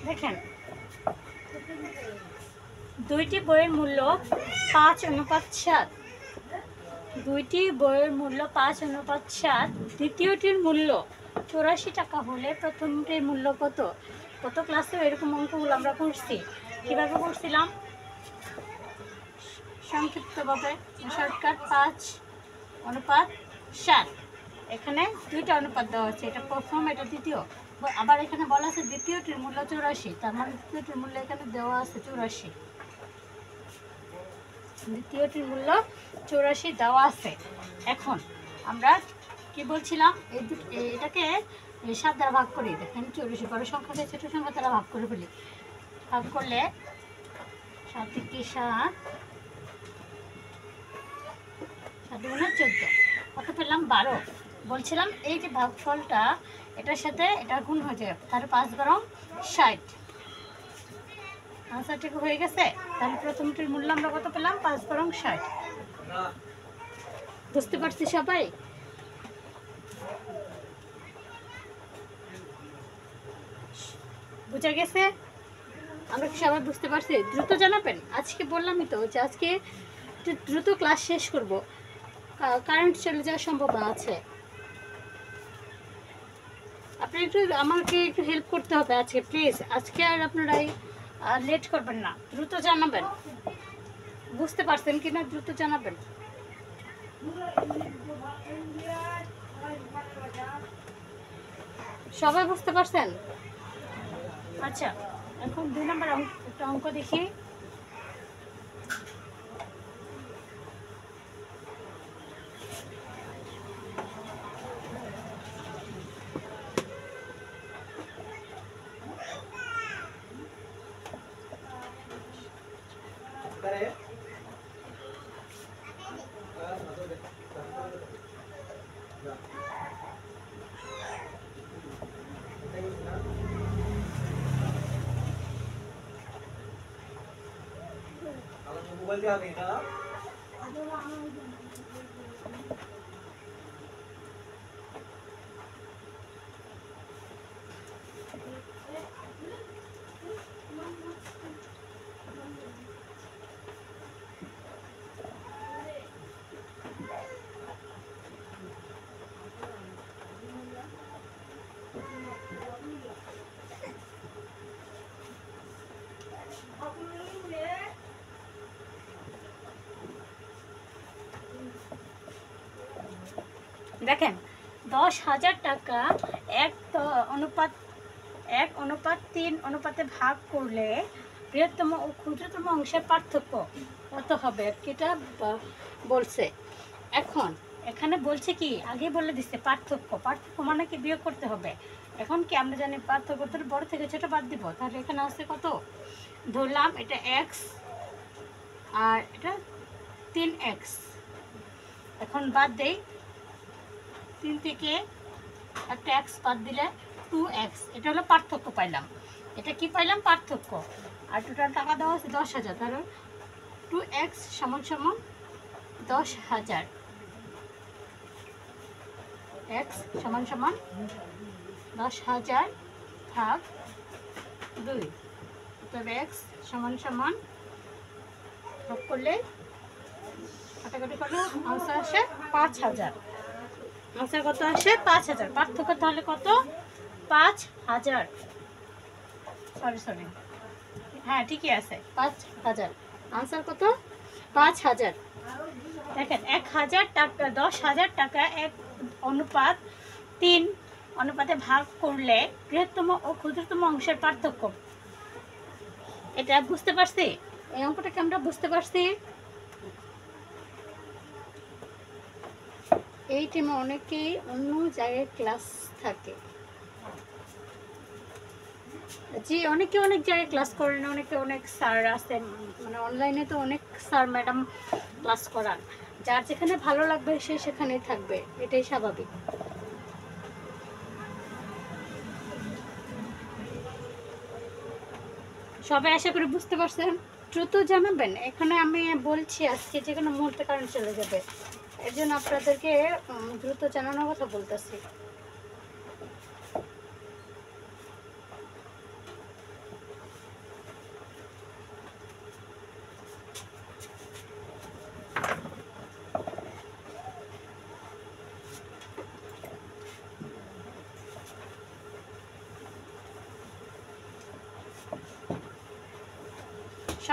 দেখেন দুইটি বইয়ের মূল্য 5:7। দুইটি বইয়ের মূল্য 5:7, দ্বিতীয়টির মূল্য 84 টাকা হলে প্রথমটির মূল্য কত? কত ক্লাসে এরকম অঙ্কগুলো আমরা করছি। কীভাবে করছিলাম? সংক্ষিপ্তভাবে শর্টকাট 5:7। এখানে দুইটা অনুপাত দেওয়া হচ্ছে, এটা প্রথম, এটা দ্বিতীয়। আবার এখানে বলা আছে দ্বিতীয়টির মূল্য 84, তার মানে দ্বিতীয়টির মূল্য এখানে দেওয়া আছে 84। দ্বিতীয়টির মূল্য 84 দেওয়া আছে। এখন আমরা কি বলছিলাম, এটাকে 7 দ্বারা ভাগ করি। দেখেন 84 বড় সংখ্যাকে ছোট সংখ্যা দ্বারা ভাগ করে ফেলি। ভাগ করলে 7 থেকে 7, 7 গুণে 14, কত পেলাম? 12। বলছিলাম এই যে ভাগফলটা এটার সাথে এটা গুণ হয়ে যায়, তাহলে 5×60। আনসার ঠিক হয়ে গেছে। তাহলে প্রথমটির মূল্য আমরা কত পেলাম? 5×60। বুঝতে পারছি সবাই? বুঝা গেছে? আমরা কি সবাই বুঝতে পারছি? দ্রুত জানাবেন। আজকে বললামই তো যে আজকে একটু দ্রুত ক্লাস শেষ করব, কারেন্ট চলে যাওয়ার সম্ভাবনা আছে। আপনি একটু আমাকে একটু হেল্প করতে হবে আজকে, প্লিজ। আজকে আর আপনারাই লেট করবেন না, দ্রুত জানাবেন। বুঝতে পারছেন কি না দ্রুত জানাবেন। সবাই বুঝতে পারছেন? আচ্ছা, এখন 2 নম্বর একটা অঙ্ক দেখি। দেখেন 10,000 টাকা 1:3 অনুপাতে ভাগ করলে বৃহত্তম ও ক্ষুদ্রতম অংশের পার্থক্য কত হবে, এটা বলছে। এখন এখানে বলছে কি, আগে বলে দিচ্ছে পার্থক্য। পার্থক্য মানে কি? বিয়োগ করতে হবে। এখন কি আমরা জানি পার্থক্য করতে বড় থেকে ছোট বাদ দিব। তাহলে এখানে আছে কত? ধরলাম এটা x আর এটা 3x। এখন বাদ দেই, 3 থেকে একটা x বাদ দিলে 2x। এটা হলো পার্থক্য পাইলাম। এটা কি পাইলাম? পার্থক্য। আর টোটাল টাকা দেওয়া আছে 10,000, তাহলে 2x সমান 10,000। x সমান 10,000 ভাগ 2। তবে x সমান ভাগ করলে কাটাকাটি করলে আনসার আসে 5,000। আনসার কত আসে? 5,000। পার্থক্য তাহলে কত? 5,000। সরি, হ্যাঁ ঠিকই আছে, 5,000। আনসার কত? 5,000। দেখেন 1,000 টাকা 10,000 টাকা 1:3 অনুপাতে ভাগ করলে বৃহত্তম ও ক্ষুদ্রতম অংশের পার্থক্য। এটা বুঝতে পারছি? এই অঙ্কটাকে আমরা বুঝতে পারছি। এই টিমে অনেকেই অন্য জায়গায় ক্লাস থাকে। জি, অনেকে অনেক জায়গায় ক্লাস করেন, অনেকে অনেক স্যার আছেন, মানে অনলাইনে তো অনেক স্যার ম্যাডাম ক্লাস করান। যার যেখানে ভালো লাগবে সে সেখানেই থাকবে, এটাই স্বাভাবিক। সবাই আশা করি বুঝতে পারছেন। দ্রুত জানাবেন। এখানে আমি বলছি আজকে যে কোনো মুহূর্তে কারেন্ট চলে যাবে, এর জন্য আপনাদেরকে দ্রুত জানানোর কথা বলতেছি।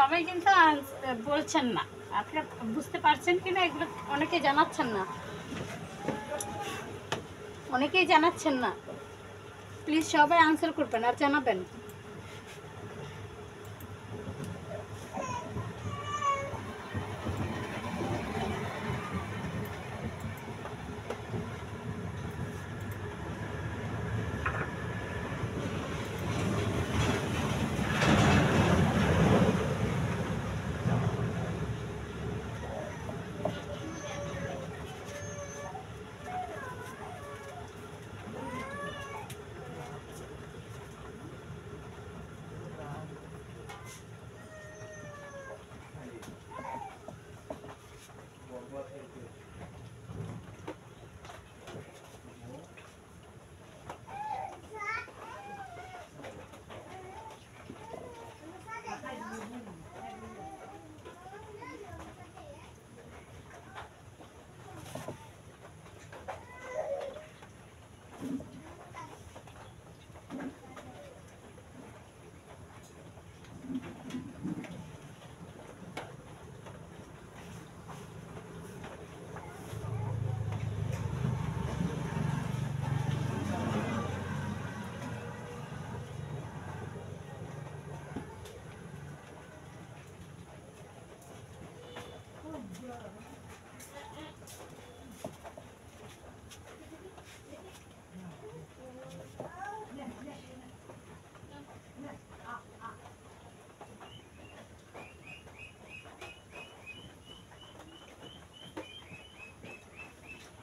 সবাই কিন্তু বলছেন না, আপনারা বুঝতে পারছেন কিনা এগুলো অনেকেই জানাচ্ছেন না, অনেকেই জানাচ্ছেন না। প্লিজ সবাই আনসার করবেন আর জানাবেন।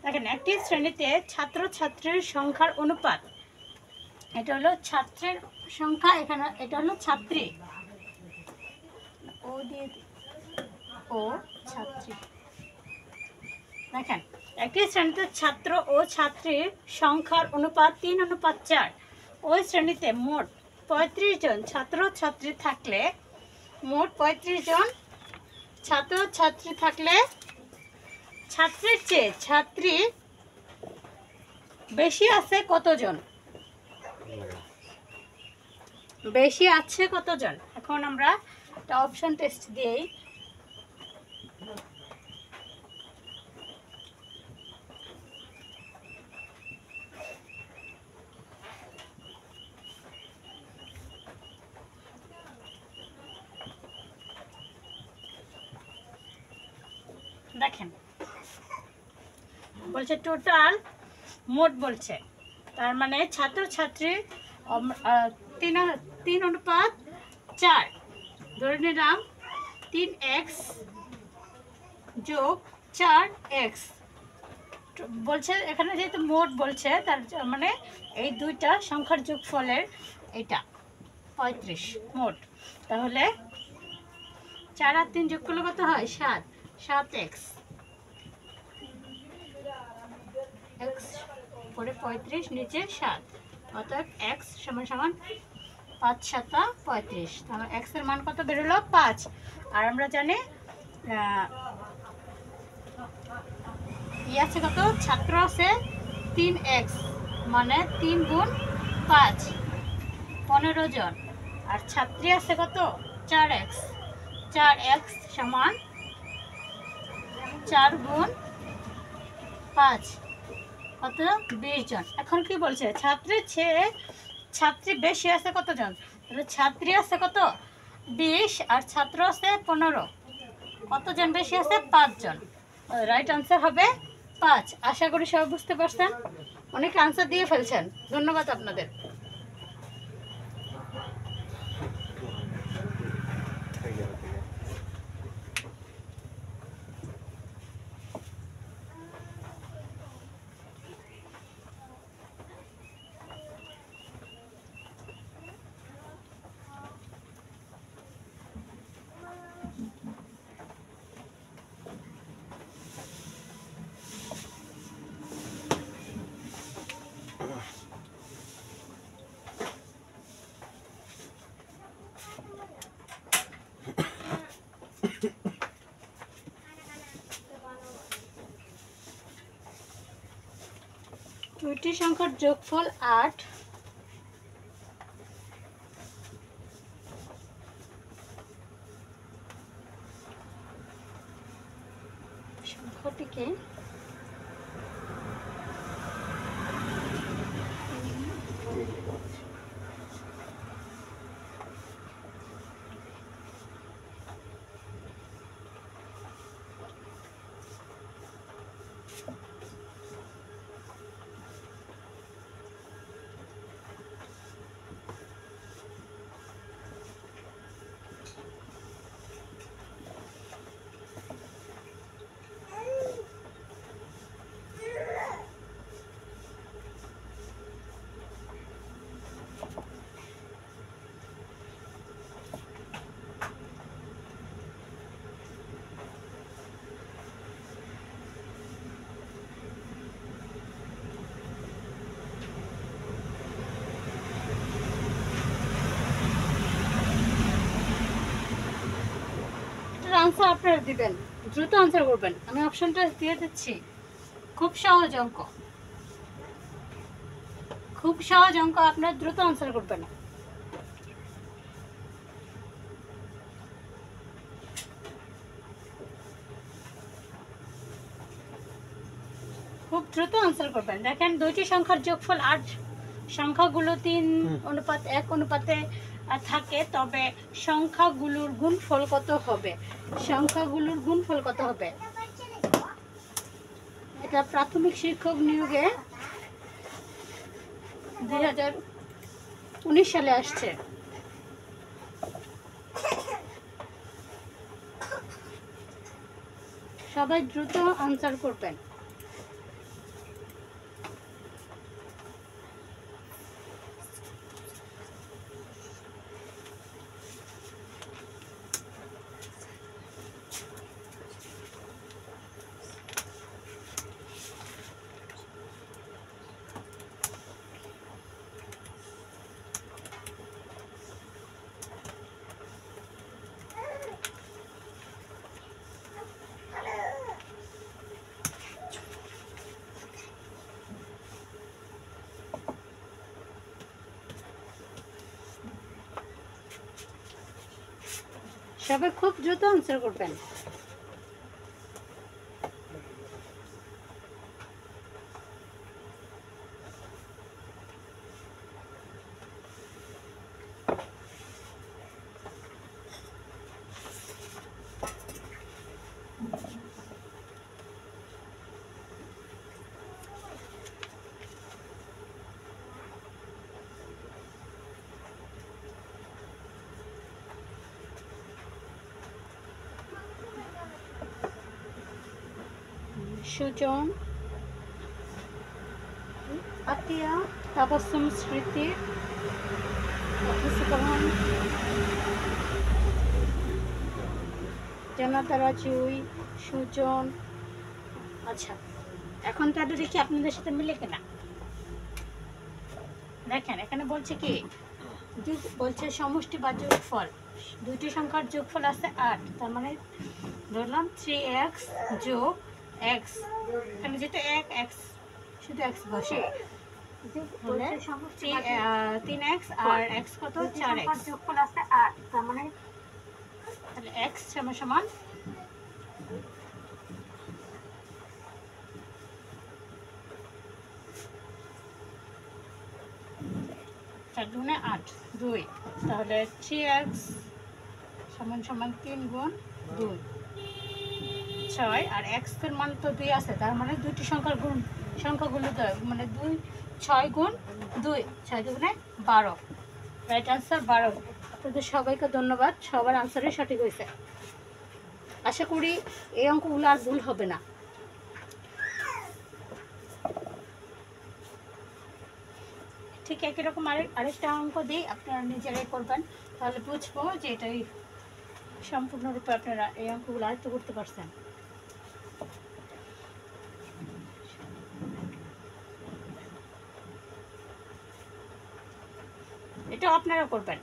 দেখেন, একটি শ্রেণীতে ছাত্রছাত্রীর সংখ্যার অনুপাত, এটা হলো ছাত্রের সংখ্যা, এখানে এটা হলো ছাত্রী, ও দিয়ে ও ছাত্রী। দেখেন, একটি শ্রেণীতে ছাত্র ও ছাত্রীর সংখ্যার অনুপাত 3:4। ওই শ্রেণীতে মোট 35 জন ছাত্রছাত্রী থাকলে, মোট 35 জন ছাত্রছাত্রী থাকলে ছাত্রের চেয়ে ছাত্রী বেশি আছে কতজন? বেশি আছে কতজন? এখন আমরা একটা অপশন টেস্ট দিই। দেখেন, বলছে টোটাল মোট, বলছে তার মানে ছাত্রছাত্রী 3:4 ধরে নিলাম, 3x যোগ 4x বলছে। এখানে যেহেতু মোট বলছে, তার মানে এই দুইটা সংখ্যার যোগফলের এটা 35 মোট। তাহলে 4 আর 3 যোগ করলে কত হয়? 7x, x পরে 35 নিচে 7, অর্থাৎ x সমান 5 7 35। তাহলে x এর মান কত বেরোলো? 5। আর আমরা জানি আছে কত? ছাত্র আছে 3x, মানে 3 গুণ 5 15 জন। আর ছাত্রী আছে কত? 4x, 4x সমান 4 গুণ 5 কত? 20 জন। এখন কি বলছে? ছাত্রীর চেয়ে ছাত্রী বেশি আছে কতজন? তাহলে ছাত্রী আছে কত? 20 আর ছাত্র আছে 15। কতজন বেশি আছে? 5 জন। রাইট আনসার হবে 5। আশা করি সবাই বুঝতে পারছেন। অনেকে আনসার দিয়ে ফেলছেন, ধন্যবাদ আপনাদের। দুইটি সংখ্যার যোগফল 8, অঙ্কটিকে আনসার আপনারা দিবেন, দ্রুত আনসার করবেন। আমি অপশনটা দিয়ে দিচ্ছি। খুব সহজ অঙ্ক, খুব সহজ অঙ্ক, আপনারা দ্রুত আনসার করবেন। খুব দ্রুত আনসার করবেন। দেখেন দুইটি সংখ্যার যোগফল 8, সংখ্যাগুলো 3:1 অনুপাতে থাকে, তবে সংখ্যাগুলোর গুণফল কত হবে? সংখ্যাগুলোর গুণফল কত হবে? এটা প্রাথমিক শিক্ষক নিয়োগে 2019 সালে আসছে। সবাই দ্রুত আনসার করবেন। সবাই খুব দ্রুত আনসার করবেন। সুজন, আতিয়া, তাবাসসুম, স্মৃতি, জানাতারা, জুই, সুজন। আচ্ছা, এখন তাদের দেখি আপনাদের সাথে মিলে কিনা। দেখেন এখানে বলছে কি, বলছে সমষ্টি বা যোগফল। দুইটি সংখ্যার যোগফল আছে 8, তার মানে ধরলাম 3x যোগ x, এখানে যেটা x শুধু x বসে, 3x আর x কত 4x, যোগফল আছে 8, তার মানে x সমান সমান 4 গুণে 8 2, তাহলে 3x সমান সমান 3 গুণ 2 6, আর x এর মান তো 2 আছে, তার মানে দুইটি সংখ্যার গুণ, সংখ্যাগুলো মানে 2 6 গুণ 2, 6 দুগুণে 12, রাইট আনসার 12। আপনাদের সবাইকে ধন্যবাদ, সবার আনসারই সঠিক হয়েছে। আশা করি এই অঙ্কগুলো আর ভুল হবে না। ঠিক একই রকম আরেকটা অঙ্ক দিই, আপনারা নিজেরাই করবেন, তাহলে বুঝবো যে এটাই সম্পূর্ণরূপে আপনারা এই অঙ্কগুলো আয়ত্ত করতে পারছেন। এটা আপনারা করবেন।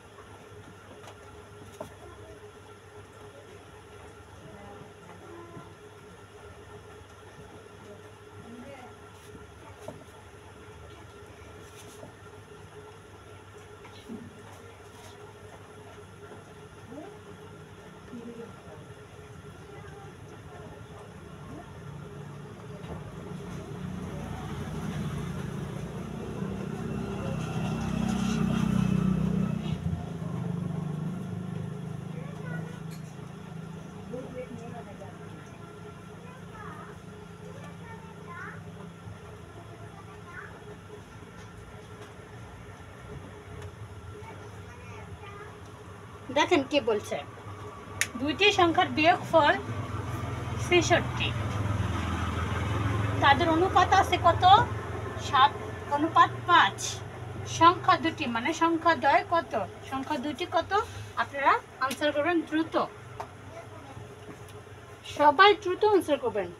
দেখেন কি বলছে, দুইটি সংখ্যার বিয়োগফল ৬৬, তাদের অনুপাত আছে কত? ৭:৫। সংখ্যা দুটি মানে সংখ্যা দ্বয় কত? সংখ্যা দুটি কত? আপনারা আনসার করবেন দ্রুত, সবাই দ্রুত আনসার করবেন।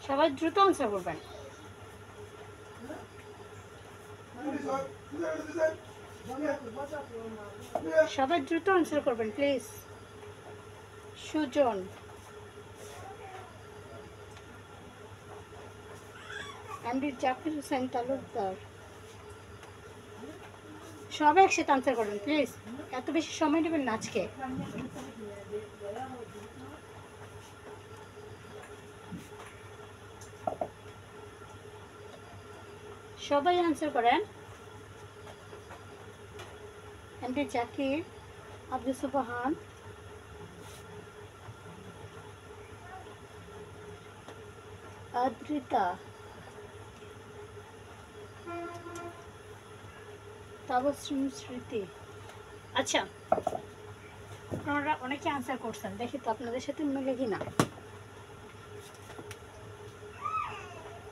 সবাই দ্রুত আনসার করবেন। সবাই দ্রুত আনসার করবেন প্লিজ। সুজন, এমডি জাকির হোসেন তালুকদার, সবাই একসাথে আনসার করবেন প্লিজ, এত বেশি সময় নেবেন না আজকে। সবাই আনসার করেন। এমডি জাকির, আব্দুল সুবহান, আদ্রিতা, তাবসসুম, স্মৃতি। আচ্ছা, আপনারা অনেকে আনসার করছেন, দেখি তো আপনাদের সাথে মিলে কিনা।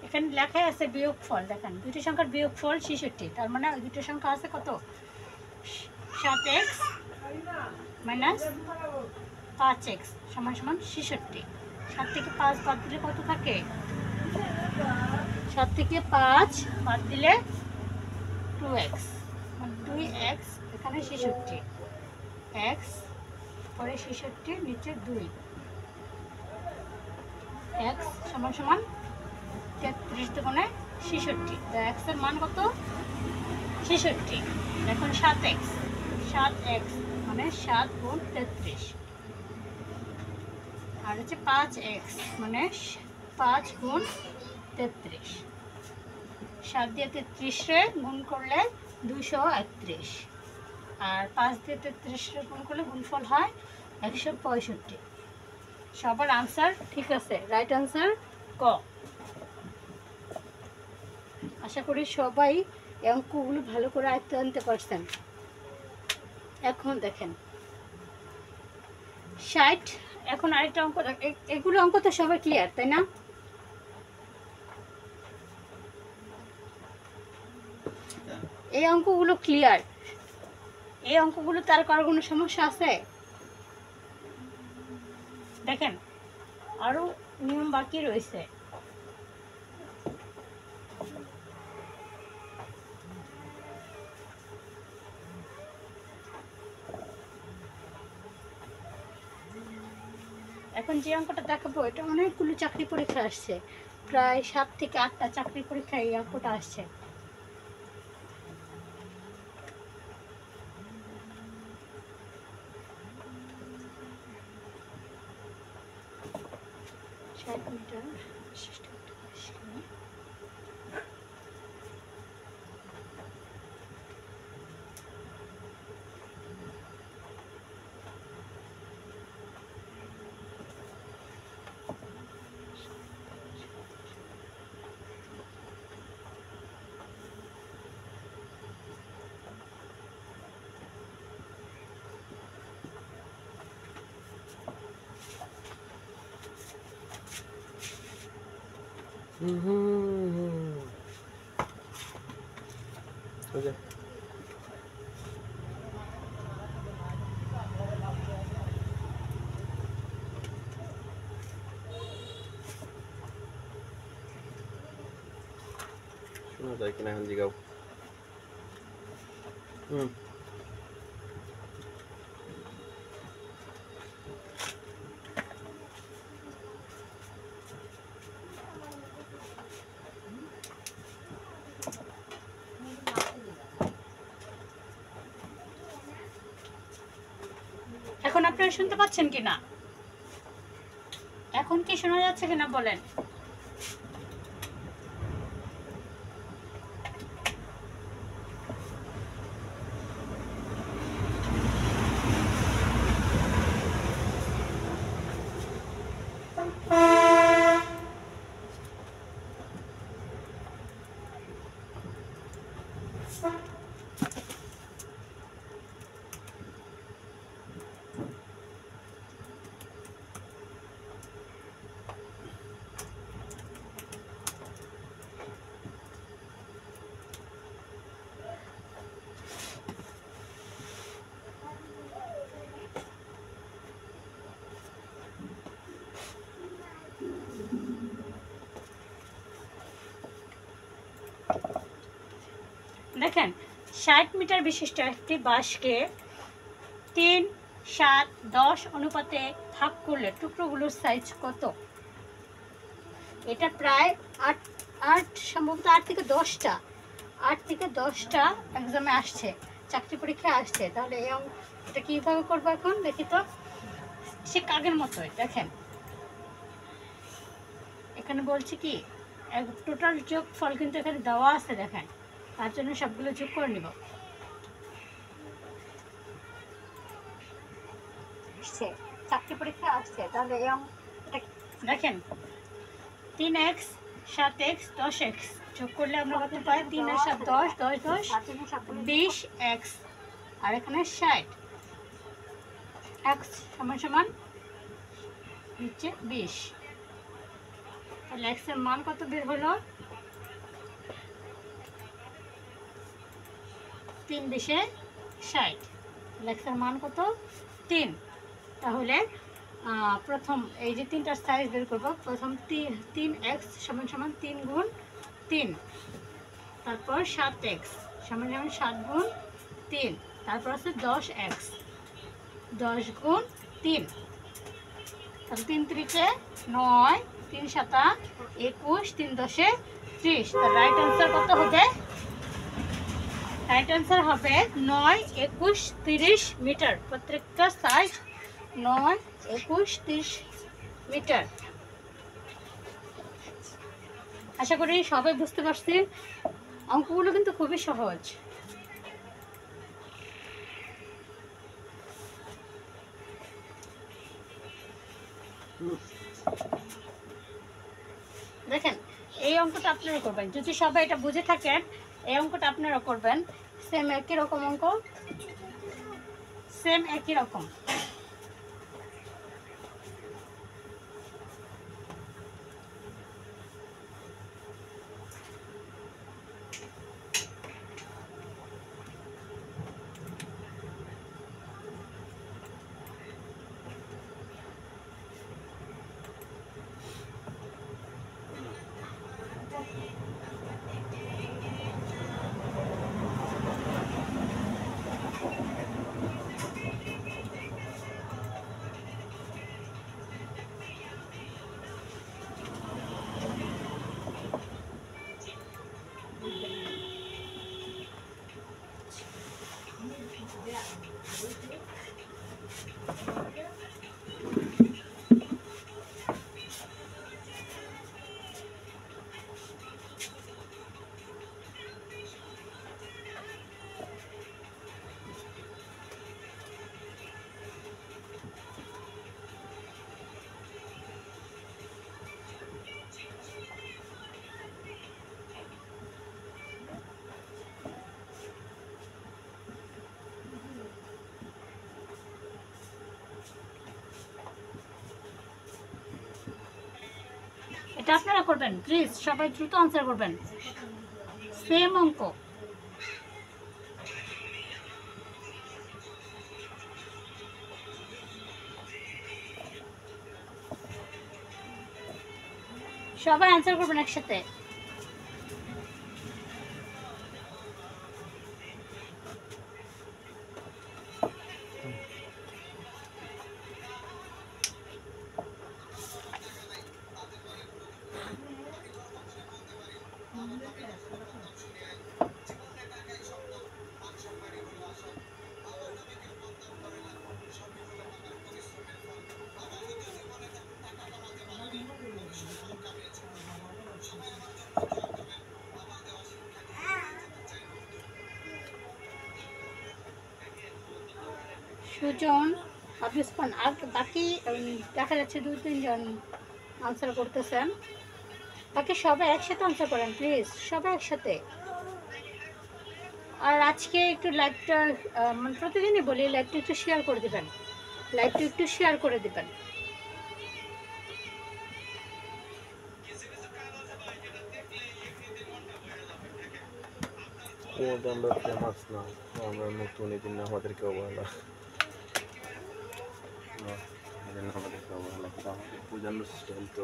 এখানে লেখাই আছে বিয়োগফল, দেখেন দুটি সংখ্যার বিয়োগফল ৬৬, তার মানে ওই দুটো সংখ্যা আছে কত? ৭x মাইনাস ৫x সমান সমান ৬৬। ৭ থেকে ৫ বাদ দিলে কত থাকে? ৭ থেকে ৫ বাদ দিলে 2x, মানে 2x, এখানে ৬৬, x পরে ৬৬, নিচে 2, x সমান সমান ৩৩ দুগুণে ৬৬। তো x এর মান কত? ৬৬। এখন 7x, 7x মানে 7 গুণ ৩৩, আর হচ্ছে 5x মানে 5 গুণ 33। 7 দিয়ে 33-রে গুণ করলে 231, আর 5 দিয়ে 33-রে গুণ করলে গুণফল হয় 165। সবার আনসার ঠিক আছে, রাইট আনসার ক। আশা করি সবাই এই অঙ্কগুলো ভালো করে আয়ত্তে আনতে পারছেন। এখন দেখেন 60, এখন আরেকটা অঙ্ক, এগুলো অঙ্ক তো সবাই ক্লিয়ার তাই না? এই অঙ্কগুলো ক্লিয়ার? এই অঙ্কগুলো তার কারো কোনো সমস্যা আছে? দেখেন আরো নিয়ম বাকি রয়েছে। এখন যে অঙ্কটা দেখাবো এটা অনেকগুলো চাকরি পরীক্ষা আসছে, প্রায় 7 থেকে 8টা চাকরি পরীক্ষায় এই অঙ্কটা আসছে। শোনা যায় কিনা এখন জিগাও। এখন আপনারা শুনতে পাচ্ছেন কিনা? এখন কি শোনা যাচ্ছে কিনা বলেন? দেখেন 60 মিটার বিশিষ্ট একটি বাঁশকে 3, 7, 10 অনুপাতে ভাগ করলে টুকরোগুলোর সাইজ কত? এটা প্রায় 8 সম্ভবত 8 থেকে 10টা এক্সামে আসছে, চাকরি পরীক্ষায় আসছে। তাহলে এটা কীভাবে করবো এখন দেখি তো। সে কাগের মতোই দেখেন, এখানে বলছি কি টোটাল যোগ ফল কিন্তু এখানে দেওয়া আছে, দেখেন। তার জন্য সবগুলো যোগ করে নিব। চাকরি পরীক্ষা আসছে, তাহলে দেখেন 3x 7x 10x যোগ করলে আমরা কত পাই? 3 আর 7 10, 10 10 20x, আর এখানে 60। x সমান সমান হচ্ছে 20। তাহলে x এর মান কত বের হলো? 3 20 60। তাহলে x এর মান কত? 3। তাহলে প্রথম এই যে 3টার সাইজ বের করবো। প্রথম 3x সমান সমান 3 গুণ 3, তারপর 7x সমান সমান 7 গুণ 3, তারপর আছে 10x 10 গুণ 3। তাহলে 3 3 9, 3 7 21, 3 10 30। তার রাইট অ্যান্সার কত হবে? রাইট অ্যান্সার হবে 9, 21, 30 মিটার। প্রত্যেকটা সাইজ 9, 21, 30 মিটার। আশা করি সবাই বুঝতে পারছি। অঙ্কগুলো কিন্তু খুবই সহজ। দেখেন এই অঙ্কটা আপনারা করবেন, যদি সবাই এটা বুঝে থাকেন এই অঙ্কটা আপনারা করবেন। সেম একই রকম অঙ্ক, সেম একই রকম। এটা আপনারা করবেন, প্লিজ সবাই দ্রুত আনসার করবেন। সেম অঙ্ক। সবাই আনসার করবেন একসাথে। সুজন, হাফিজ খান আর বাকি দেখা যাচ্ছে 2-3 জন আনসার করতেছেন। বাকি সবাই একসাথে আনসার করেন প্লিজ, সবাই একসাথে। আর আজকে একটু লাইভটা মানে প্রতিদিনই বলি লাইভটা একটু শেয়ার করে দেবেন, লাইভটা একটু শেয়ার করে দেবেন। আমরা ফেমাস না, আমরা নতুন, এই জন্য আমাদেরকে অবহেলা, আমাদেরকে অবহেলা করে। আমাদের বোঝানোর স্টাইল তো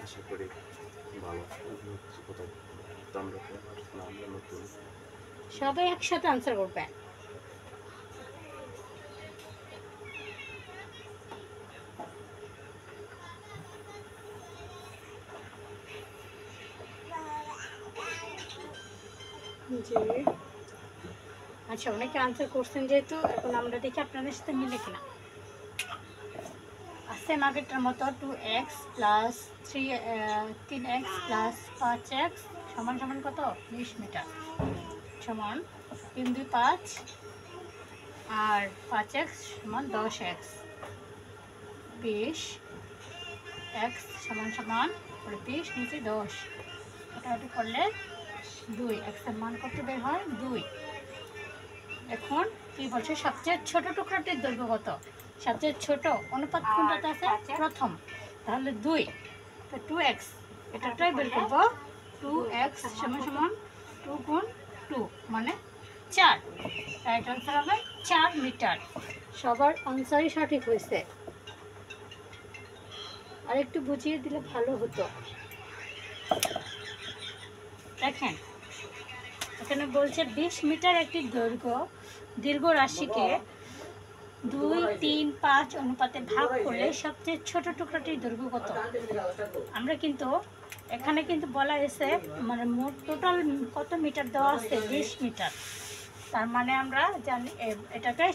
আশা করি ভালো, কোথাও তো আমরা ফেমাস না, আমরা নতুন। সবাই একসাথে আনসার করবেন। জি আচ্ছা, অনেকে আনসার করছেন যেহেতু, এখন আমরা দেখি আপনাদের সাথে মিলে কিনা। সেম আগেরটার মতো 2x plus 3x plus 5x সমান সমান কত? 20 মিটার সমান 3 2 5 আর 5x সমান 10x, 20x সমান সমান 20 নিচে 10, ওটা করলে 2, x এর মান কত বের হয়? 2। এখন কি বলছে, সবচেয়ে ছোট টুকরাটির দৈর্ঘ্য কত? সবচেয়ে ছোট অনুপাত কোনটাতে আছে? প্রথম, তাহলে 2, তো 2x, এটাটাই বের করবো। 2x সমান সমান 2 গুণ 2 মানে 4, রাইট আনসার হবে 4 মিটার। সবার আনসারই সঠিক হয়েছে, আর একটু বুঝিয়ে দিলে ভালো হতো। দেখেন এখানে বলছে 20 মিটার একটি দীর্ঘ রাশিকে 2, 3, 5 অনুপাতে ভাগ করলে সবচেয়ে ছোট টুকরাটির দৈর্ঘ্য কত? আমরা কিন্তু এখানে কিন্তু বলা হয়েছে মানে মোট টোটাল কত মিটার দেওয়া আছে? 20 মিটার। তার মানে আমরা জানি এটাকে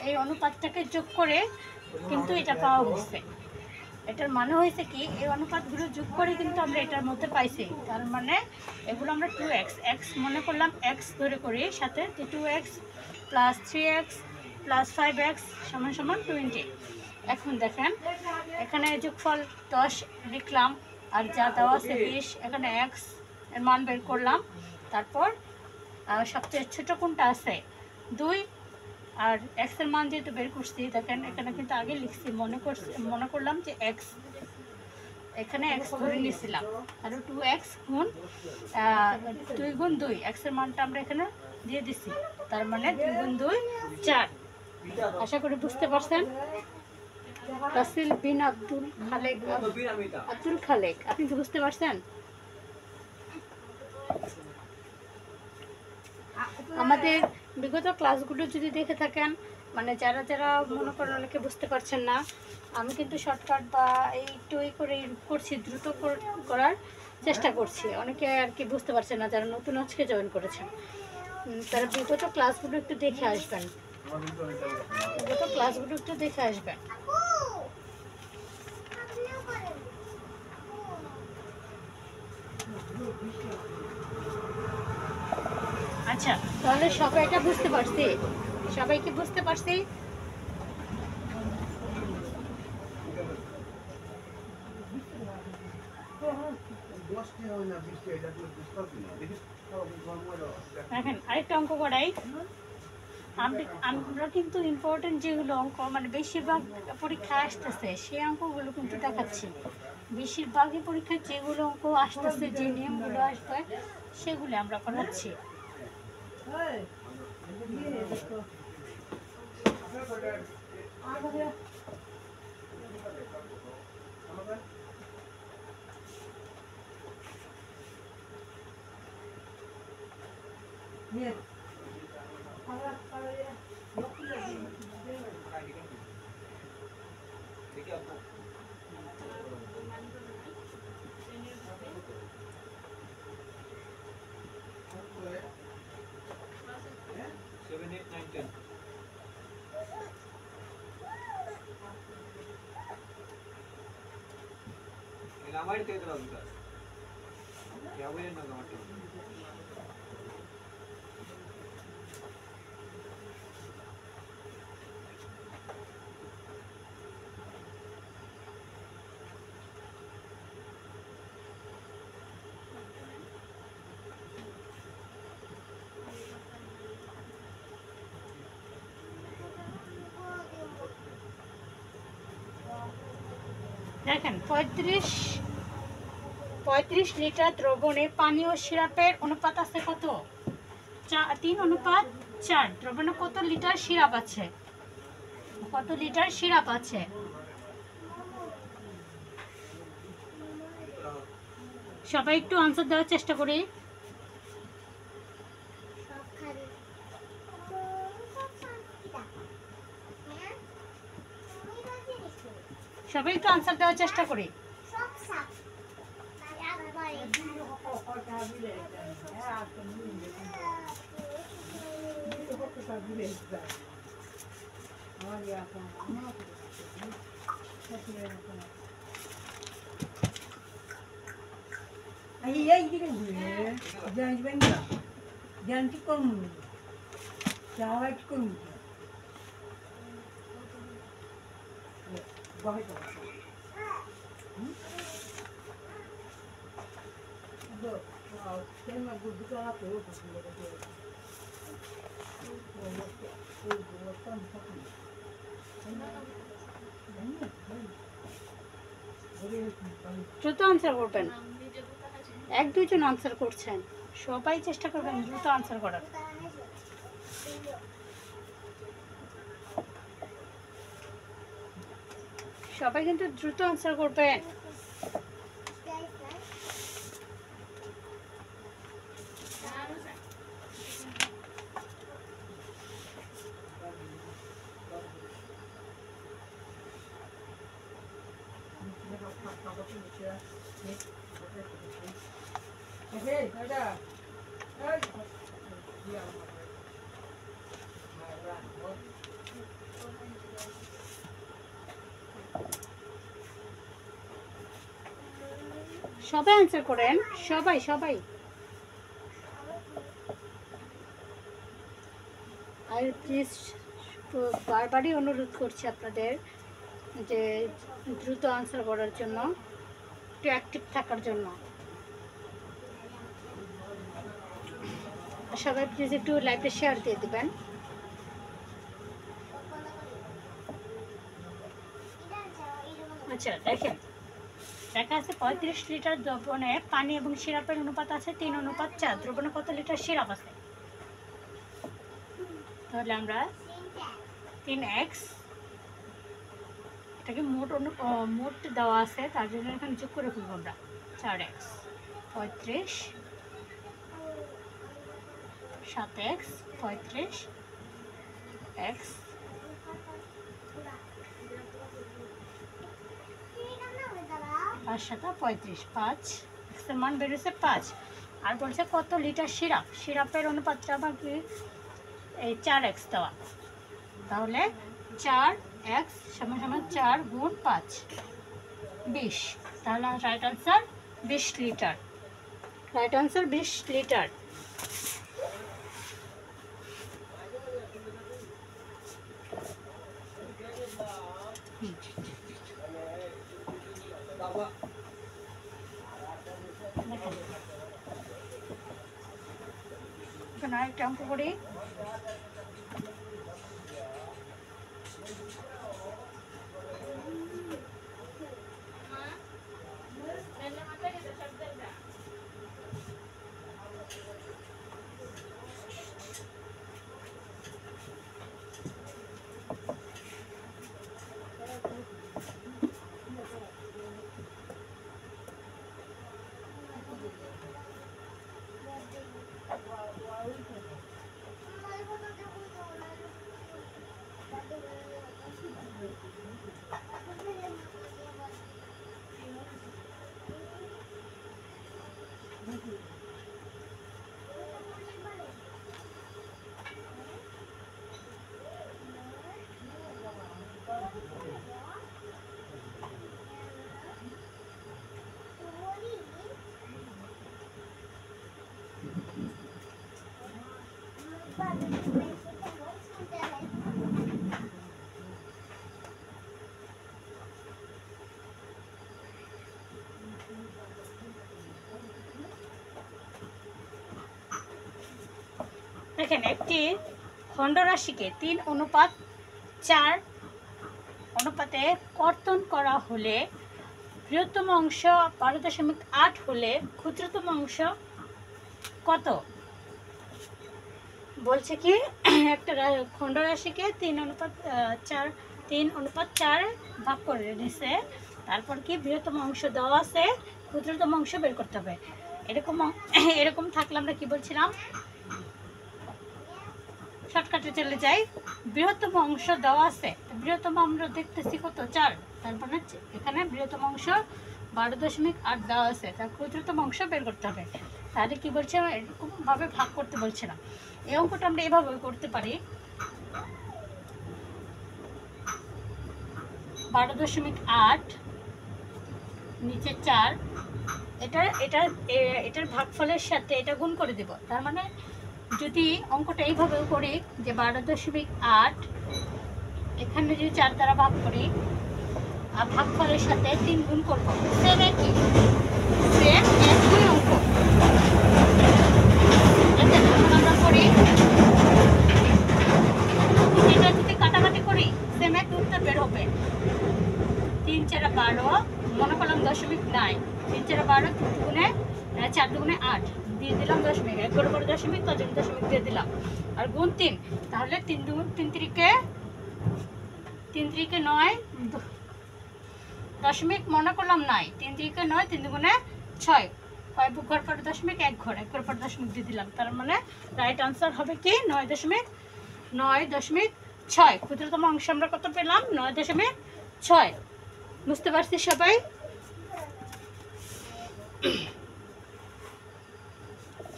এই অনুপাতটাকে যোগ করে কিন্তু এটা পাওয়া হচ্ছে। এটার মানে হয়েছে কি, এই অনুপাতগুলো যোগ করে কিন্তু আমরা এটার মধ্যে পাইছি। তার মানে এগুলো আমরা 2x মনে করলাম, x ধরে করি, সাথে 2x plus 3x plus 5x সমান সমান 20। এখন দেখেন এখানে যোগফল 10 লিখলাম, আর যা দেওয়া আছে 20, এখানে x এর মান বের করলাম। তারপর সবচেয়ে ছোটো কোনটা আছে? 2, আর x এর মান যেহেতু বের করছি, দেখেন এখানে কিন্তু আগে লিখছি, মনে করলাম যে x, এখানে x ধরে নিয়েছিলাম, আর 2x গুণ 2 গুণ 2, x এর মানটা আমরা এখানে দিয়ে দিছি, তার মানে 2 গুণ 2 4। আশা করি বুঝতে পারছেন। রাসেল বিন আব্দুল খালেক, আপনি কি বুঝতে পারছেন? আমাদের বিগত ক্লাসগুলো যদি দেখে থাকেন, মানে যারা যারা মনে করেন অনেকে বুঝতে পারছেন না, আমি কিন্তু শর্টকাট বা একটু করে করছি, দ্রুত করার চেষ্টা করছি। অনেকে আর কি বুঝতে পারছেন না, যারা নতুন আজকে জয়েন করেছেন, তারা বিগত ক্লাসগুলো একটু দেখে আসবেন, বিগত ক্লাসগুলো একটু দেখে আসবেন। আচ্ছা, তাহলে সবাই এটা বুঝতে পারছি? সবাই কি বুঝতে পারছি? দেখেন আরেকটা অঙ্ক করাই। আমরা কিন্তু ইম্পর্টেন্ট যেগুলো অঙ্ক, মানে বেশিরভাগ পরীক্ষা আসতেছে সেই অঙ্কগুলো কিন্তু দেখাচ্ছি। বেশিরভাগই পরীক্ষায় যেগুলো অঙ্ক আসতেছে, যে নিয়মগুলো আসবে সেগুলো আমরা করাচ্ছি। দেখেন 35 লিটার দ্রবণে পানি ও সিরাপের অনুপাত আছে কত? 3:4। দ্রবণে কত লিটার সিরাপ আছে? কত লিটার সিরাপ আছে? সবাই একটু আনসার দেওয়ার চেষ্টা করি। সবাই একটু আনসার দেওয়ার চেষ্টা করি। দ্রুত আনসার করবেন। 1-2 জন আনসার করছেন, সবাই চেষ্টা করবেন দ্রুত আনসার করার। সবাই কিন্তু দ্রুত আনসার করবেন। সবাই আনসার করেন, সবাই সবাই। আর প্লিজ বারবারই অনুরোধ করছি আপনাদের যে দ্রুত আনসার করার জন্য, একটু অ্যাক্টিভ থাকার জন্য। সবাই প্লিজ একটু লাইভে শেয়ার দিয়ে দেবেন। আচ্ছা দেখেন, দেখা আছে 35 লিটার দ্রবণে পানি এবং সিরাপের অনুপাত আছে 3:4। দ্রবণে কত লিটার সিরাপ আছে? তাহলে আমরা 3x, এটাকে মোট দেওয়া আছে তার জন্য এখানে যোগ করে ফেলবো আমরা 4x, 35 7x 35 x 5 7 35, 5 এর মান বেরোচ্ছে 5। আর বলছে কত লিটার সিরাপ, সিরাপের অনুপাতটা আমাকে এই 4x দেওয়া, তাহলে 4x সমান সমান 4 গুণ 5 20। তাহলে right answer 20 litre. Right answer 20 litre. এখন আরেকটা অঙ্ক করি। দেখেন একটি খণ্ডরাশিকে 3:4 অনুপাতে কর্তন করা হলে বৃহত্তম অংশ 12.8 হলে ক্ষুদ্রতম অংশ কত? বলছে কি একটা খণ্ডরাশিকে 3:4 ভাগ করে নিছে, তারপর কি বৃহত্তম অংশ দেওয়া আছে, ক্ষুদ্রতম অংশ বের করতে হবে। এরকম থাকলে আমরা কি বলছিলাম, শর্টকাটে চলে যাই। বৃহত্তম অংশ দেওয়া আছে, বৃহত্তম আমরা দেখতেছি কত 4, তারপরে এখানে বৃহত্তম অংশ 12.8 দেওয়া আছে, তার ক্ষুদ্রতম অংশ বের করতে হবে। তাহলে কি বলছে, এরকম ভাবে ভাগ করতে বলছিলাম। এই অঙ্কটা আমরা এভাবে করতে পারি, 12.8 নিচে 4, এটার ভাগফলের সাথে এটা গুণ করে দেব। তার মানে যদি অঙ্কটা এইভাবেও করি যে 12.8 এখানে যদি 4 দ্বারা ভাগ করি আর ভাগফলের সাথে 3 গুণ করবো, সেম একই অঙ্ক। আমরা করি এটা যদি কাটাকাটি করি সেম এক উত্তর বের হবে। 3 4 12, মনে করলাম দশমিক নাই, 3 4 12, 3 দুগুণে 4 দুগুণে 8 দিয়ে দিলাম দশমিক, 1 করে দশমিক, 5 দশমিক দিয়ে দিলাম, আর গুণ 3, তাহলে 3 তিরিকে 9 দশমিক, মনে করলাম নাই, 3 তিরিকে 9, 3 দুগুণে 6, 5 ঘর পর দশমিক, 1 ঘর পর দশমিক দিয়ে দিলাম। তার মানে রাইট আনসার হবে কি 9.6। ক্ষুদ্রতম অংশ আমরা কত পেলাম, 9.6। বুঝতে পারছি সবাই?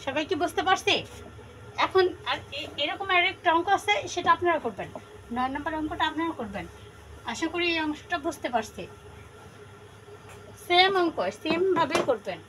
সবাই কি বুঝতে পারছি? এখন আর এরকম আরেকটা অঙ্ক আছে, সেটা আপনারা করবেন, 9 নম্বর অঙ্কটা আপনারা করবেন। আশা করি এই অংশটা বুঝতে পারছি। সেম অঙ্ক সেম ভাবে করবেন।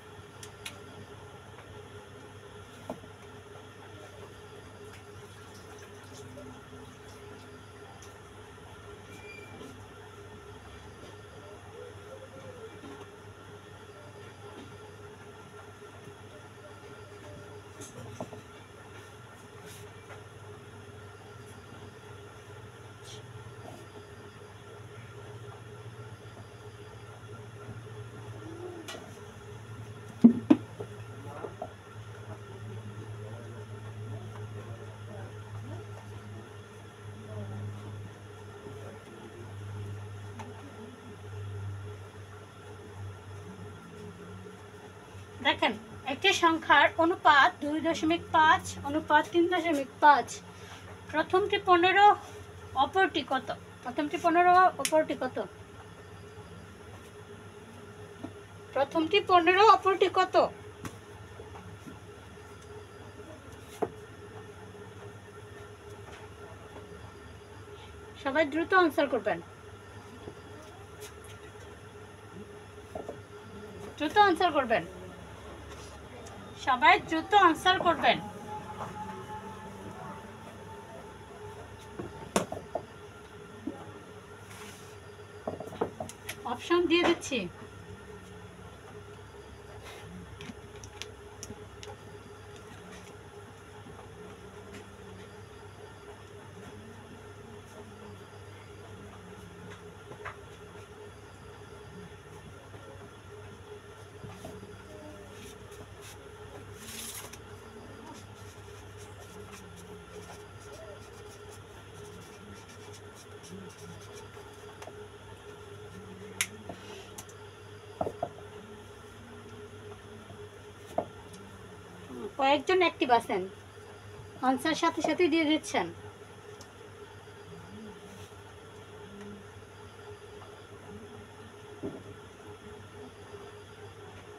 দেখেন একটি সংখ্যার অনুপাত 2.5 অনুপাত 3.5, প্রথমটি 15, অপরটি কত? প্রথমটি 15, অপরটি কত? প্রথমটি 15, অপরটি কত? সবাই দ্রুত আনসার করবেন, দ্রুত আনসার করবেন, সবাই দ্রুত আনসার করবেন। অপশন দিয়ে দিচ্ছি। কয়েকজন অ্যাক্টিভ আছেন, আনসার সাথে সাথে দিয়ে দিচ্ছেন।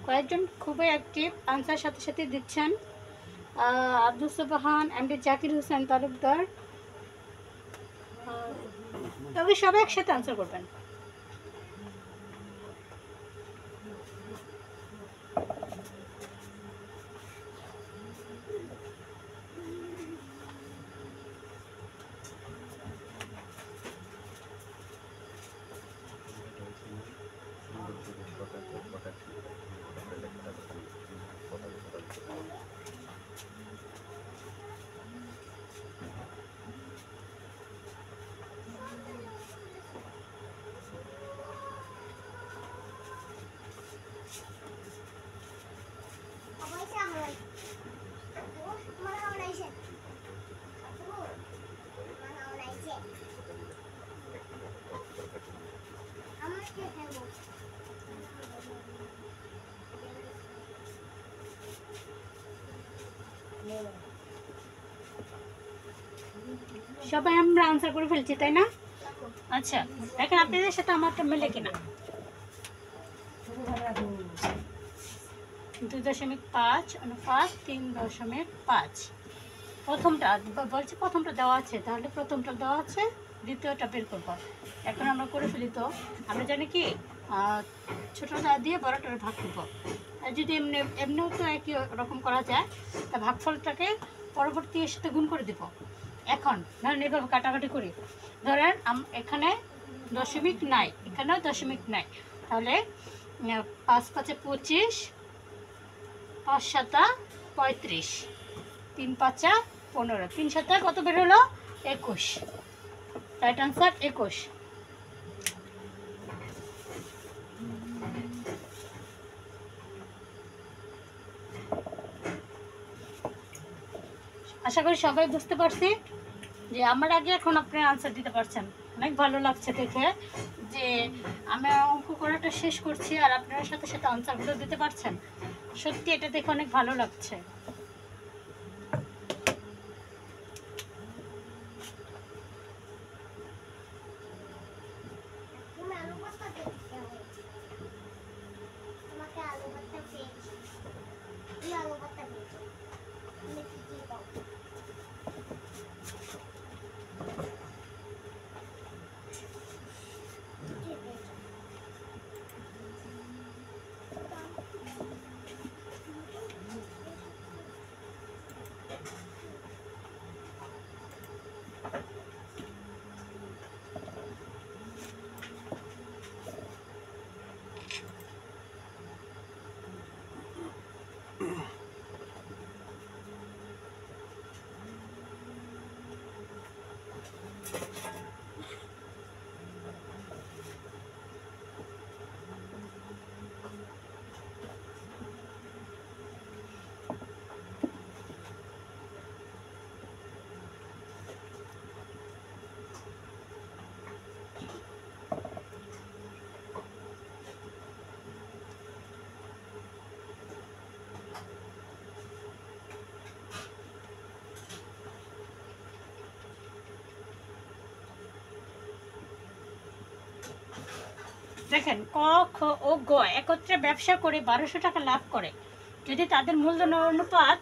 কয়েকজন খুবই অ্যাক্টিভ, আনসার সাথে সাথে দিচ্ছেন। আব্দুল সুবহান, এমডি জাকির হোসেন তালুকদার, তবে সবাই একসাথে আনসার করবেন। সবাই আমরা আনসার করে ফেলছি, তাই না? আচ্ছা, দেখেন আপনাদের সাথে আমারটা মেলে কিনা। 2.5 অনুপাত 3.5। প্রথমটা বলছে, প্রথমটা দেওয়া আছে, তাহলে প্রথমটা দেওয়া আছে, দ্বিতীয়টা বের করব। এখন আমরা করে ফেলি। তো আমরা জানি কি ছোটোটা দিয়ে বড়টার ভাগ করব। আর যদি এমনিও তো একই রকম করা যায়, তা ভাগফলটাকে পরবর্তী এর সাথে গুণ করে দেব। এখন ধরেন এভাবে কাটাকাটি করি, ধরেন এখানে দশমিক নাই, এখানেও দশমিক নাই, তাহলে 5 5 25, 5 7 35, 3 5 15, 3 7 কত বের হলো? 21। Right answer 21। আশা করি সবাই বুঝতে পারছি যে আমার আগে এখন আপনারা আনসার দিতে পারছেন। অনেক ভালো লাগছে দেখে যে আমি অঙ্ক করাটা শেষ করছি আর আপনারা সাথে সাথে আনসারগুলো দিতে পারছেন। সত্যি এটা দেখে অনেক ভালো লাগছে। দেখেন ক খ ও গ একত্রে ব্যবসা করে 1200 টাকা লাভ করে। যদি তাদের মূলধন অনুপাত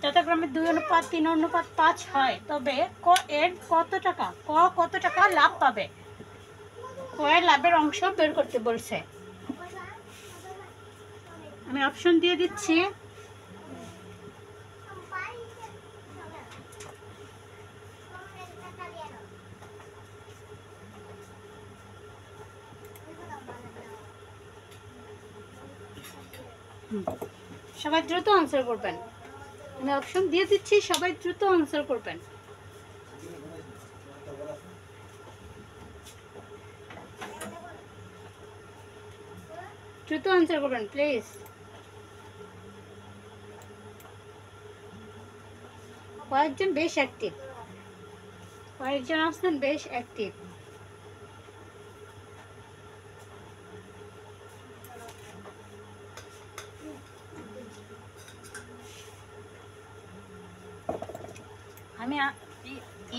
যথাক্রমে 2:3:5 হয়, তবে ক এর কত টাকা, ক কত টাকা লাভ পাবে? ক এর লাভের অংশ বের করতে বলছে। আমি অপশন দিয়ে দিচ্ছি। সবাই দ্রুত আনসার করবেন। আমি অপশন দিয়ে দিচ্ছি, সবাই দ্রুত আনসার করবেন। দ্রুত আনসার করবেন প্লিজ। কয়েকজন বেশ অ্যাক্টিভ, কয়েকজন আছেন বেশ অ্যাক্টিভ। আমি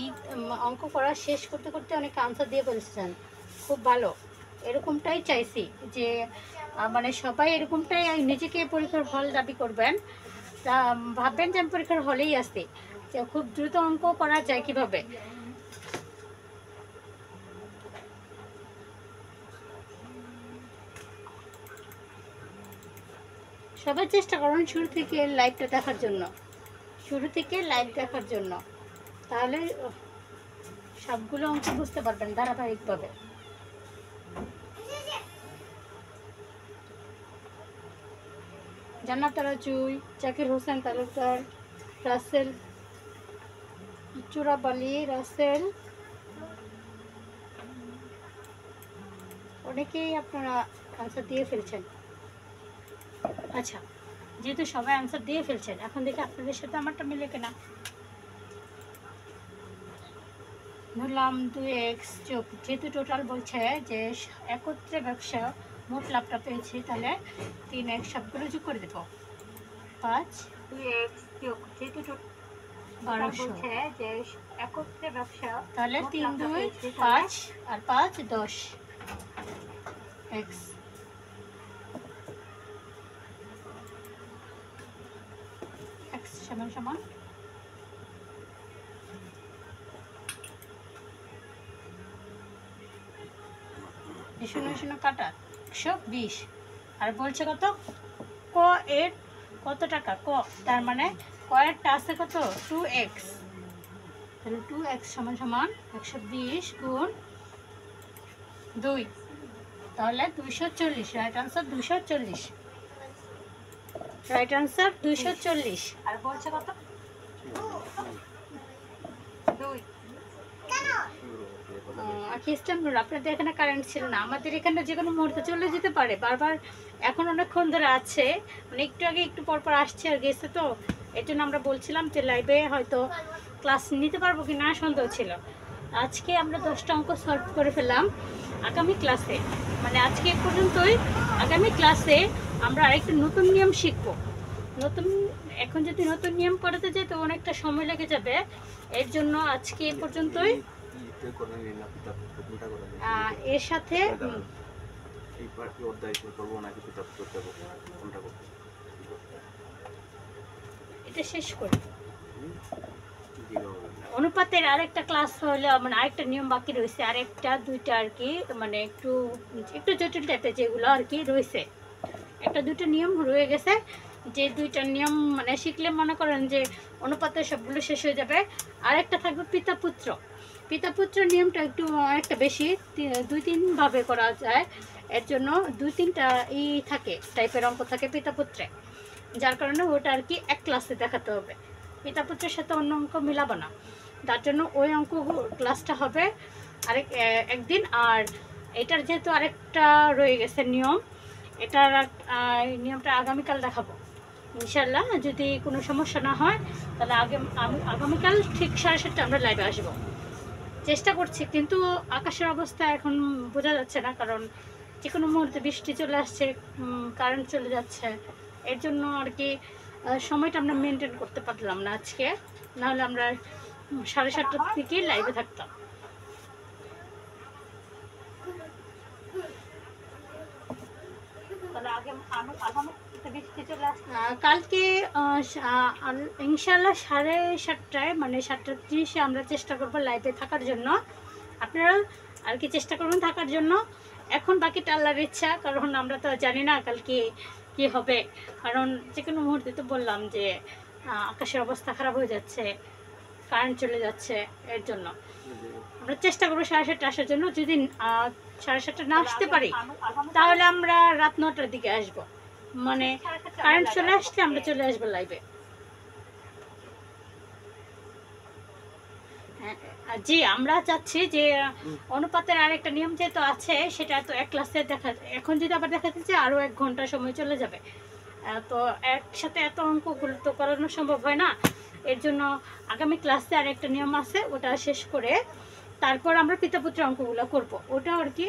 এই অঙ্ক করা শেষ করতে করতে অনেক আনসার দিয়ে ফেলছেন, খুব ভালো। এরকমটাই চাইছি যে মানে সবাই এরকমটাই নিজেকে পরীক্ষার হল দাবি করবেন। তা ভাববেন যে আমি পরীক্ষার হলেই আসছি, যে খুব দ্রুত অঙ্ক করা যায় কিভাবে। সবাই চেষ্টা করুন শুরু থেকে লাইভটা দেখার জন্য, শুরু থেকে লাইভ দেখার জন্য, তাহলে সবগুলো অঙ্ক বুঝতে পারবেন ধারাবাহিকভাবে। জান্নাত রাজুই, জাকির হোসেন তালুকদার, রাসেল চূড়াবালি, রাসেল, অনেকেই আপনারা আনসার দিয়ে ফেলছেন। আচ্ছা, যেহেতু সবাই আনসার দিয়ে ফেলছেন, এখন দেখি আপনাদের সাথে আমারটা মিলে কিনা। ধরলাম 2x যোগ, যেহেতু টোটাল বলছে যে একত্রে ব্যবসা মোট লাভটা পেয়েছি, তাহলে 3x সবগুলো যোগ করে দেবো। 5 2x যোগ যেহেতু 1200 বলছে যে একত্রে ব্যবসা তাহলে মোট 3 লাভ 2 হয়েছে, 5 আর 5 10 x x সমান সমান শূন্য শূন্য কাটা 120 আর বলছে কত ক এর কত টাকা ক, তার মানে ক এরটা আছে কত 2x, তাহলে 2x সমান সমান 120 গুণ 2, তাহলে 240। Right answer 240, right answer 240। আর বলছে কত 2 খ্রিস্টানগুলো আপনাদের এখানে কারেন্ট ছিল না, আমাদের এখানে যে কোনো মুহূর্তে চলে যেতে পারে বারবার। এখন অনেকক্ষণ ধরে আছে, মানে একটু আগে একটু পর পর আসছে আর গেছে, তো এর জন্য আমরা বলছিলাম যে লাইভে হয়তো ক্লাস নিতে পারবো কি না সন্দেহ ছিল। আজকে আমরা 10টা অঙ্ক সলভ করে ফেললাম। আগামী ক্লাসে মানে আজকে এ পর্যন্তই, আগামী ক্লাসে আমরা আরেকটা নতুন নিয়ম শিখবো। নতুন এখন যদি নতুন নিয়ম করাতে যাই তো অনেকটা সময় লেগে যাবে, এর জন্য আজকে এ পর্যন্তই। এর সাথে এটা শেষ করি। অনুপাতের আরেকটা ক্লাস হলে মানে আরেকটা নিয়ম বাকি রয়েছে, আরেকটা দুইটা আর কি, মানে একটু একটু জটিল টাইপের যেগুলো আর কি রয়েছে, একটা দুটো নিয়ম রয়ে গেছে, যে দুইটা নিয়ম মানে শিখলে মনে করেন যে অনুপাতের সবগুলো শেষ হয়ে যাবে। আরেকটা থাকবে পিতা পুত্র। পিতা পুত্র নিয়মটা একটু অনেকটা বেশি, 2-3 ভাবে করা যায়, এর জন্য 2-3টা থাকে টাইপের অঙ্ক থাকে পিতা পুত্রে, যার কারণে ওটা আর কি এক ক্লাসে দেখাতে হবে। পিতা পুত্রের সাথে অন্য অঙ্ক মিলাবো না, তার জন্য ওই অঙ্ক ক্লাসটা হবে একদিন। আর এটার যেহেতু আরেকটা রয়ে গেছে নিয়ম, এটার নিয়মটা আগামীকাল দেখাবো ইনশাল্লাহ। যদি কোনো সমস্যা না হয় তাহলে আগামীকাল ঠিক 7:30 আমরা লাইভে আসবো। চেষ্টা করছি, কিন্তু আকাশের অবস্থা এখন বোঝা যাচ্ছে না, কারণ যে কোনো মুহূর্তে বৃষ্টি চলে আসছে, কারেন্ট চলে যাচ্ছে, এর জন্য আর কি সময়টা আমরা মেনটেন করতে পারলাম না আজকে, নাহলে আমরা 7:30টার থেকে লাইভে থাকতাম। কালকে ইনশাল্লাহ 7:30টায় মানে 7:30 আমরা চেষ্টা করবো লাইভে থাকার জন্য, আপনারা আর কি চেষ্টা করবেন থাকার জন্য। এখন বাকিটা আল্লাহর ইচ্ছা, কারণ আমরা তো জানি না কালকে কি হবে, কারণ যে কোনো মুহূর্তে তো বললাম যে আকাশের অবস্থা খারাপ হয়ে যাচ্ছে, কারেন্ট চলে যাচ্ছে, এর জন্য আমরা চেষ্টা করবো 7:30 আসার জন্য। যদি 7:30 না আসতে পারি তাহলে আমরা রাত 9টার দিকে আসবো, মানে কারেন্ট চলে আসলে আমরা চলে আসবো লাইভে। জি, আমরা চাচ্ছি যে অনুপাতের আরেকটা নিয়ম যেহেতু আছে, সেটা তো এক ক্লাসে এখন যদি আবার দেখাতে চাই আরও 1 ঘন্টা সময় চলে যাবে, তো একসাথে এত অঙ্কগুলো তো করানো সম্ভব হয় না। এর জন্য আগামী ক্লাসে আরেকটা নিয়ম আছে, ওটা শেষ করে তারপর আমরা পিতাপুত্র অঙ্কগুলো করব, ওটা আর কি।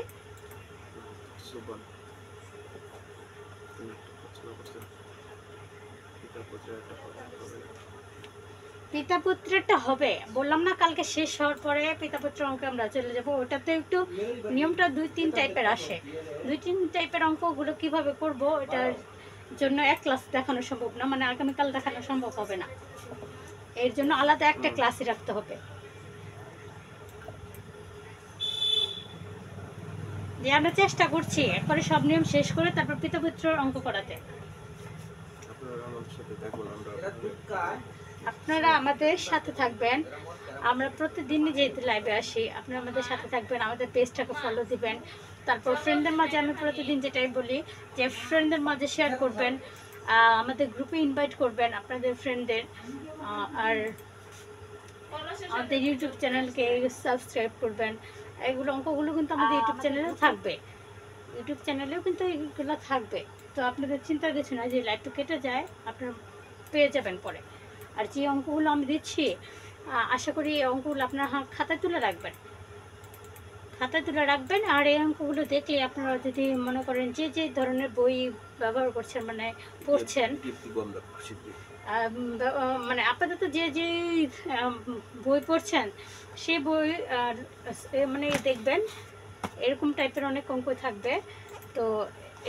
পিতাপুত্রটা হবে বললাম না, কালকে শেষ হওয়ার পরে পিতাপুত্র অঙ্কে আমরা চলে যাব। ওটাতে একটু নিয়মটা 2-3 টাইপের আসে, 2-3 টাইপের অঙ্কগুলো কিভাবে করব এটার জন্য এক ক্লাস দেখানো সম্ভব না, মানে আগামীকাল দেখানো সম্ভব হবে না, এর জন্য আলাদা একটা ক্লাসই রাখতে হবে। যে আমরা চেষ্টা করছি একবারে সব নিয়ম শেষ করে তারপর পিতাপুত্রর অঙ্ক করাতে। আপনারা আমাদের সাথে থাকবেন, আমরা প্রতিদিনই যেহেতু লাইভে আসি, আপনারা আমাদের সাথে থাকবেন, আমাদের পেজটাকে ফলো দিবেন, তারপর ফ্রেন্ডদের মাঝে আমি প্রতিদিন যেটাই বলি যে ফ্রেন্ডদের মাঝে শেয়ার করবেন, আমাদের গ্রুপে ইনভাইট করবেন আপনাদের ফ্রেন্ডদের, আর আমাদের ইউটিউব চ্যানেলকে সাবস্ক্রাইব করবেন। এগুলো অঙ্কগুলো কিন্তু আমাদের ইউটিউব চ্যানেলে থাকবে, ইউটিউব চ্যানেলেও কিন্তু এগুলো থাকবে, তো আপনাদের চিন্তার কিছু না, যে লাইভটা কেটে যায় আপনারা পেয়ে যাবেন পরে। আর যে অঙ্কগুলো আমি দিচ্ছি আশা করি এই অঙ্কগুলো আপনার খাতায় তুলে রাখবেন, খাতায় তুলে রাখবেন। আর এই অঙ্কগুলো দেখলে আপনারা যদি মনে করেন যে যে ধরনের বই ব্যবহার করছেন মানে পড়ছেন, বন্ধ শিগগির। মানে আপাতত যে যে বই পড়ছেন সেই বই আর মানে দেখবেন এরকম টাইপের অনেক অঙ্ক থাকবে। তো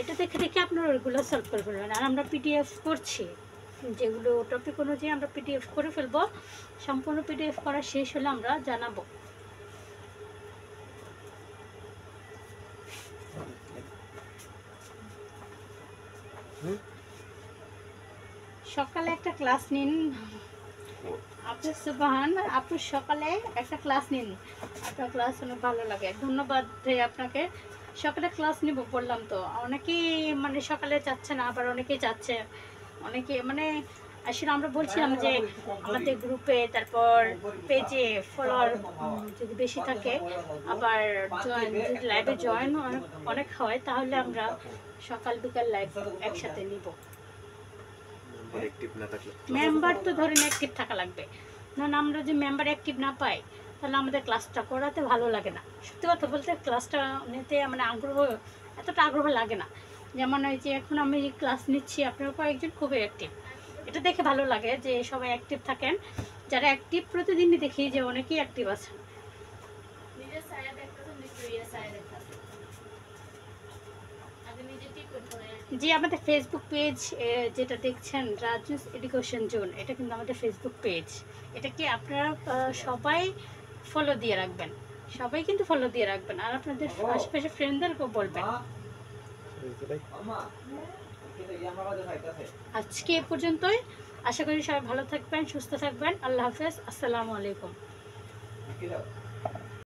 এটা দেখে দেখে আপনারা ওইগুলো সলভ করে ফেলবেন। আর আমরা পিডিএফ করছি, যেগুলো টপিক অনুযায়ী আমরা পিডিএফ করে ফেলবো। সম্পূর্ণ পিডিএফ করা শেষ হলে আমরা জানাবো। সকালে একটা ক্লাস নিন আপনি, সুবহান আপনি সকালে একটা ক্লাস নিন, আপনার ক্লাস অনেক ভালো লাগে। ধন্যবাদ আপনাকে। সকালে ক্লাস নিব বললাম তো, অনেকেই মানে সকালে যাচ্ছে না, আবার অনেকেই যাচ্ছে। অনেকে মানে আসলে আমরা বলছিলাম যে আমাদের গ্রুপে তারপর পেজে ফলোয়ার যদি বেশি থাকে, আবার যদি লাইভে জয়েন অনেক হয়, তাহলে আমরা সকাল বিকাল লাইভ একসাথে নিব। মেম্বার তো ধরেন অ্যাক্টিভ থাকা লাগবে, কারণ আমরা যদি মেম্বার অ্যাক্টিভ না পাই তাহলে আমাদের ক্লাসটা করাতে ভালো লাগে না। সত্যি কথা বলতে ক্লাসটা নিতে মানে এতটা আগ্রহ লাগে না। যেমন ওই যে এখন আমি ক্লাস নিচ্ছি, আপনারা কয়েকজন খুবই অ্যাক্টিভ, এটা দেখে ভালো লাগে যে সবাই অ্যাক্টিভ থাকেন। যারা অ্যাক্টিভ প্রতিদিনই দেখি যে অনেকেই অ্যাক্টিভ আছে। জি, আমাদের ফেসবুক পেজ যেটা দেখছেন রাজুস এডুকেশন জোন, এটা কিন্তু আমাদের ফেসবুক পেজ। এটাকে আপনারা সবাই ফলো দিয়ে রাখবেন, সবাই কিন্তু ফলো দিয়ে রাখবেন। আর আপনাদের আশেপাশে ফ্রেন্ডদেরকেও বলবেন। আজকে এ পর্যন্তই। আশা করি সবাই ভালো থাকবেন, সুস্থ থাকবেন। আল্লাহ হাফেজ, আসসালামু আলাইকুম।